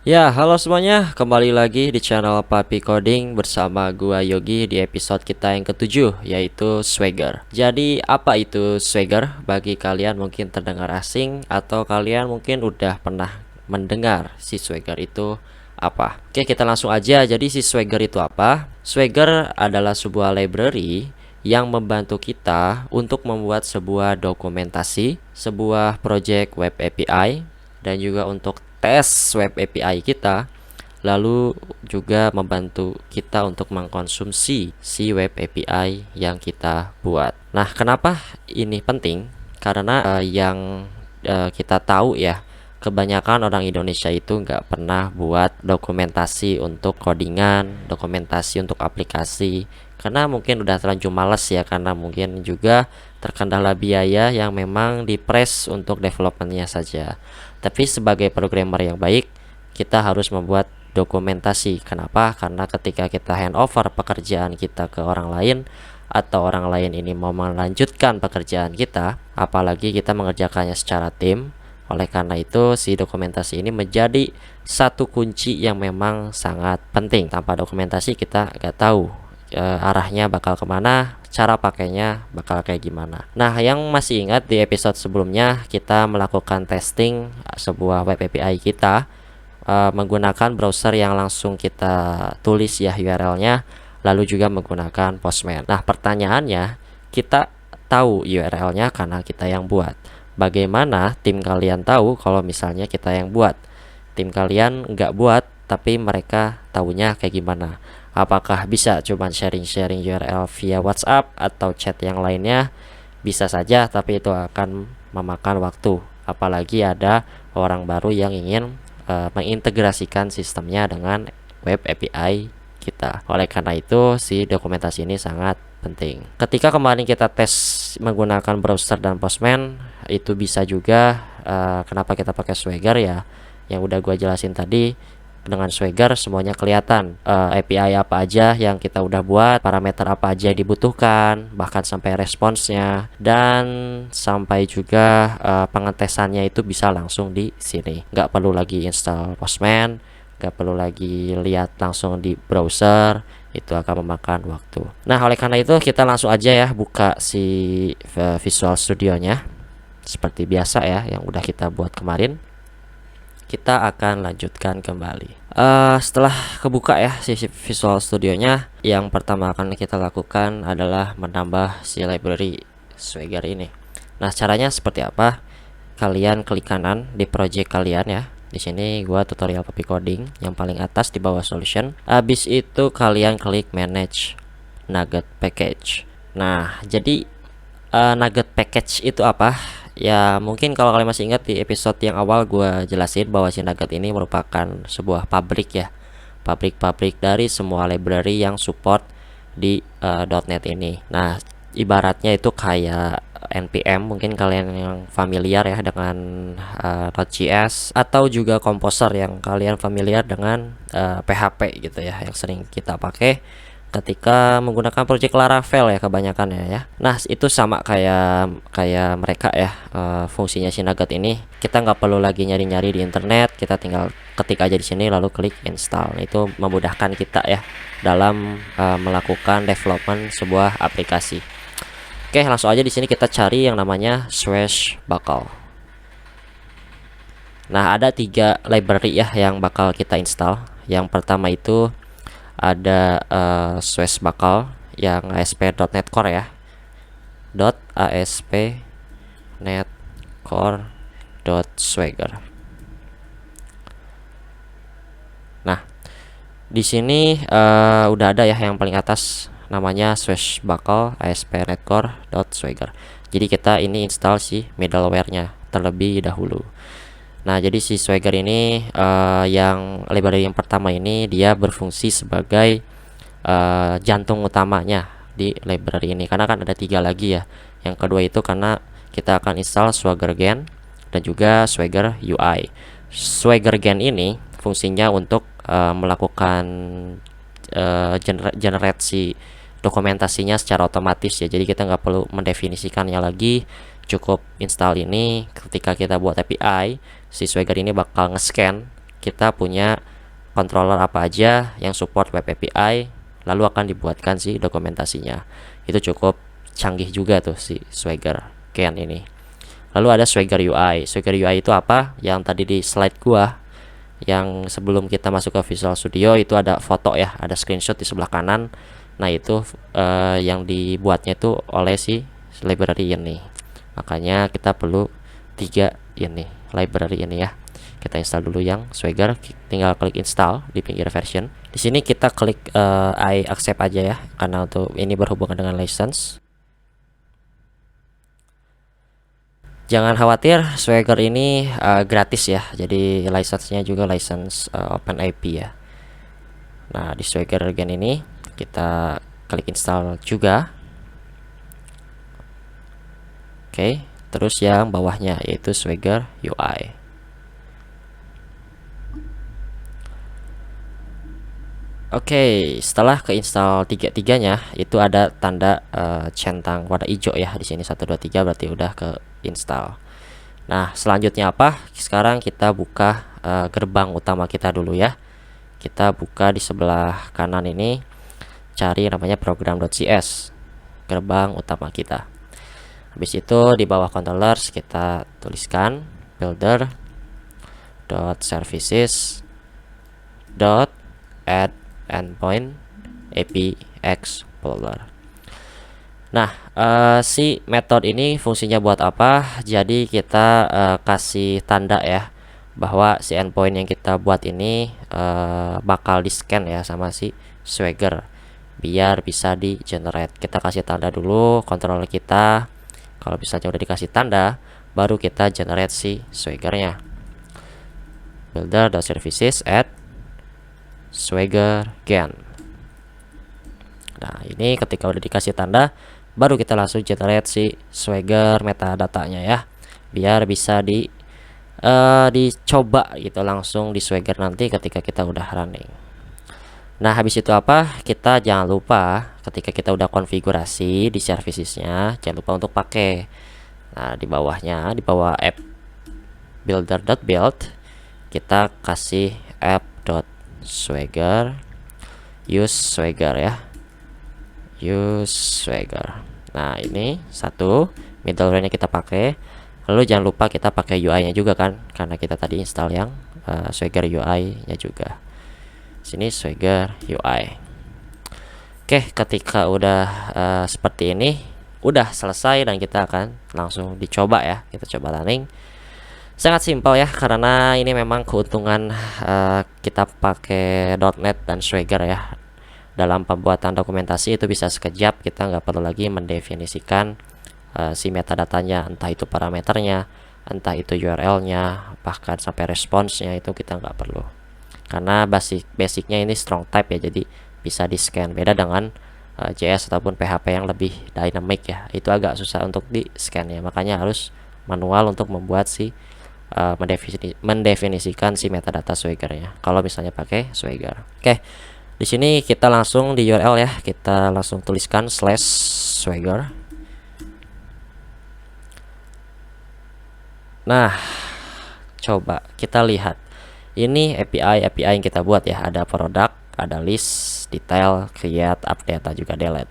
Ya, halo semuanya, kembali lagi di channel Papi Coding bersama gua Yogi di episode kita yang ketujuh, yaitu Swagger. Jadi, apa itu Swagger? Bagi kalian mungkin terdengar asing atau kalian mungkin udah pernah mendengar si Swagger itu apa. Oke, kita langsung aja. Jadi, si Swagger itu apa? Swagger adalah sebuah library yang membantu kita untuk membuat sebuah dokumentasi, sebuah project web API, dan juga untuk tes web API kita, lalu juga membantu kita untuk mengkonsumsi si web API yang kita buat. Nah, kenapa ini penting? Karena yang kita tahu ya, kebanyakan orang Indonesia itu nggak pernah buat dokumentasi untuk codingan, dokumentasi untuk aplikasi, karena mungkin udah terlanjur males ya, karena mungkin juga terkendala biaya yang memang dipres untuk developmentnya saja. Tapi sebagai programmer yang baik, kita harus membuat dokumentasi. Kenapa? Karena ketika kita handover pekerjaan kita ke orang lain, atau orang lain ini mau melanjutkan pekerjaan kita, apalagi kita mengerjakannya secara tim. Oleh karena itu, si dokumentasi ini menjadi satu kunci yang memang sangat penting. Tanpa dokumentasi kita nggak tahu arahnya bakal kemana, cara pakainya bakal kayak gimana. Nah, yang masih ingat di episode sebelumnya kita melakukan testing sebuah web API kita menggunakan browser yang langsung kita tulis ya URL-nya, lalu juga menggunakan Postman. Nah, pertanyaannya, kita tahu URL-nya karena kita yang buat. Bagaimana tim kalian tahu kalau misalnya kita yang buat? Tim kalian nggak buat, tapi mereka tahunya kayak gimana? Apakah bisa cuman sharing-sharing URL via WhatsApp atau chat yang lainnya? Bisa saja, tapi itu akan memakan waktu. Apalagi ada orang baru yang ingin mengintegrasikan sistemnya dengan web API kita. Oleh karena itu, si dokumentasi ini sangat penting. Ketika kemarin kita tes menggunakan browser dan Postman, itu bisa juga kenapa kita pakai Swagger ya. Yang udah gue jelasin tadi, dengan Swagger semuanya kelihatan, API apa aja yang kita udah buat, parameter apa aja yang dibutuhkan, bahkan sampai responsnya, dan sampai juga pengetesannya itu bisa langsung di sini. Nggak perlu lagi install Postman, nggak perlu lagi lihat langsung di browser, itu akan memakan waktu. Nah, oleh karena itu kita langsung aja ya buka si Visual Studio-nya seperti biasa ya yang udah kita buat kemarin. Kita akan lanjutkan kembali. Setelah kebuka ya si Visual Studio-nya, yang pertama akan kita lakukan adalah menambah si library Swagger ini. Nah, caranya seperti apa? Kalian klik kanan di project kalian ya. Di sini gua tutorial Papi Coding yang paling atas di bawah solution. Habis itu kalian klik manage Nugget package. Nah, jadi Nugget package itu apa? Ya, mungkin kalau kalian masih ingat di episode yang awal gue jelasin bahwa si Nugget ini merupakan sebuah pabrik ya, pabrik dari semua library yang support di .NET ini. Nah, ibaratnya itu kayak NPM, mungkin kalian yang familiar ya dengan Node.js, atau juga Composer yang kalian familiar dengan PHP gitu ya, yang sering kita pakai ketika menggunakan project Laravel ya kebanyakan ya. Nah, itu sama kayak mereka ya, fungsinya si Nugget ini. Kita nggak perlu lagi nyari-nyari di internet, kita tinggal ketik aja di sini lalu klik install. Itu memudahkan kita ya dalam melakukan development sebuah aplikasi. Oke, langsung aja di sini kita cari yang namanya Swashbuckle. Nah, ada 3 library ya yang bakal kita install. Yang pertama itu ada Swashbuckle yang ASP.NET Core ya, .ASP.NET Core.Swagger. Nah, di sini udah ada ya yang paling atas namanya Swashbuckle ASP.NET Core.Swagger. Jadi kita ini install si middleware-nya terlebih dahulu. Nah, jadi si Swagger ini yang library yang pertama ini dia berfungsi sebagai jantung utamanya di library ini, karena kan ada 3 lagi ya. Yang kedua itu karena kita akan install SwaggerGen dan juga Swagger UI. SwaggerGen ini fungsinya untuk melakukan generasi dokumentasinya secara otomatis ya. Jadi kita nggak perlu mendefinisikannya lagi, cukup install ini. Ketika kita buat API, si Swagger ini bakal nge-scan kita punya controller apa aja yang support web API, lalu akan dibuatkan si dokumentasinya. Itu cukup canggih juga tuh si Swagger Gen ini. Lalu ada Swagger UI. Swagger UI itu apa? Yang tadi di slide gua, yang sebelum kita masuk ke Visual Studio itu ada foto ya, ada screenshot di sebelah kanan. Nah itu yang dibuatnya itu oleh si library ini. Makanya kita perlu 3 ini library ini ya. Kita install dulu yang Swagger, tinggal klik install di pinggir version. Di sini kita klik I accept aja ya, karena untuk ini berhubungan dengan license. Jangan khawatir, Swagger ini gratis ya. Jadi license-nya juga license OpenAP ya. Nah, di Swagger Gen ini kita klik install juga. Oke, terus yang bawahnya yaitu Swagger UI. Oke, setelah keinstall tiga-tiganya itu ada tanda centang warna hijau ya di sini 1 2 3 berarti udah ke install. Nah, selanjutnya apa? Sekarang kita buka gerbang utama kita dulu ya. Kita buka di sebelah kanan ini, cari namanya program.cs, gerbang utama kita. Habis itu di bawah controllers kita tuliskan builder.services.add endpoint API Explorer. Nah, si metode ini fungsinya buat apa? Jadi kita kasih tanda ya bahwa si endpoint yang kita buat ini bakal di scan ya sama si Swagger biar bisa di generate. Kita kasih tanda dulu controller kita. Kalau misalnya udah dikasih tanda, baru kita generate si Swaggernya. Builder.services add Swagger Gen. Nah, ini ketika udah dikasih tanda, baru kita langsung generate si Swagger metadatanya ya, biar bisa dicoba gitu langsung di Swagger nanti ketika kita udah running. Nah, habis itu apa? Kita jangan lupa ketika kita udah konfigurasi di servicesnya, jangan lupa untuk pakai. Nah, di bawahnya, di bawah app builder.build, kita kasih app.swagger use Swagger ya, use Swagger. Nah, ini satu middleware-nya kita pakai. Lalu jangan lupa kita pakai UI-nya juga kan, karena kita tadi install yang Swagger UI-nya juga. Sini Swagger UI. Oke, ketika udah seperti ini, udah selesai dan kita akan langsung dicoba ya. Kita coba running. Sangat simpel ya, karena ini memang keuntungan kita pakai .NET dan Swagger ya. Dalam pembuatan dokumentasi itu bisa sekejap, kita nggak perlu lagi mendefinisikan si metadatanya, entah itu parameternya, entah itu URL-nya, bahkan sampai responsnya itu kita nggak perlu. Karena basicnya ini strong type ya, jadi bisa di scan. Beda dengan JS ataupun PHP yang lebih dynamic ya, itu agak susah untuk di scan ya, makanya harus manual untuk membuat si mendefinisikan si metadata Swagger-nya kalau misalnya pakai Swagger. Oke, di sini kita langsung di URL ya, kita langsung tuliskan /swagger. Nah, coba kita lihat. Ini API yang kita buat ya, ada product, ada list, detail, create, update, dan juga delete.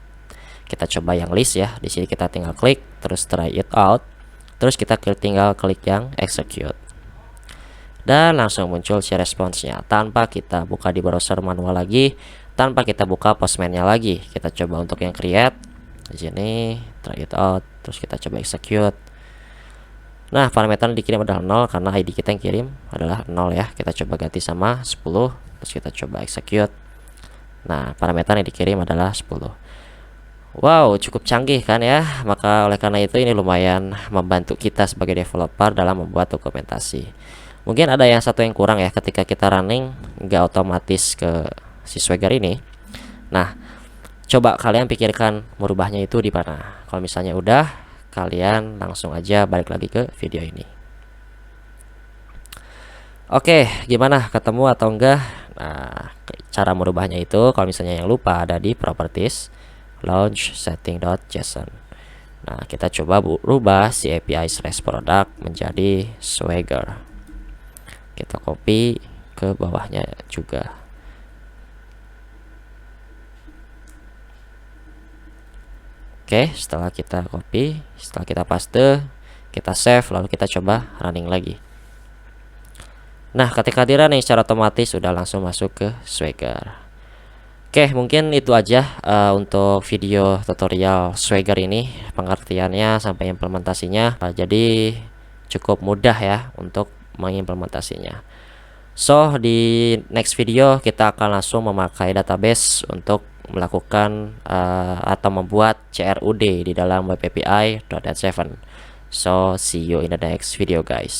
Kita coba yang list ya. Di sini kita tinggal klik, terus try it out. Terus kita tinggal klik yang execute. Dan langsung muncul si responsnya tanpa kita buka di browser manual lagi, tanpa kita buka Postman-nya lagi. Kita coba untuk yang create. Di sini try it out, terus kita coba execute. Nah, parameter yang dikirim adalah 0 karena ID kita yang kirim adalah 0 ya. Kita coba ganti sama 10, terus kita coba execute. Nah, parameter yang dikirim adalah 10. Wow, cukup canggih kan ya. Maka oleh karena itu ini lumayan membantu kita sebagai developer dalam membuat dokumentasi. Mungkin ada yang satu yang kurang ya, ketika kita running nggak otomatis ke si Swagger ini. Nah, coba kalian pikirkan merubahnya itu di mana. Kalau misalnya udah, kalian langsung aja balik lagi ke video ini. Oke, gimana, ketemu atau enggak? Nah, cara merubahnya itu kalau misalnya yang lupa ada di properties launch setting.json. Nah, kita coba rubah si API/product menjadi Swagger. Kita copy ke ke bawahnya juga. Oke, setelah kita copy, setelah kita paste, kita save, lalu kita coba running lagi. Nah, ketika di running secara otomatis sudah langsung masuk ke Swagger. Oke, mungkin itu aja untuk video tutorial Swagger ini, pengertiannya sampai implementasinya. Jadi cukup mudah ya untuk mengimplementasinya. So, di next video kita akan langsung memakai database untuk melakukan atau membuat CRUD di dalam Web API .NET 7. So, see you in the next video guys.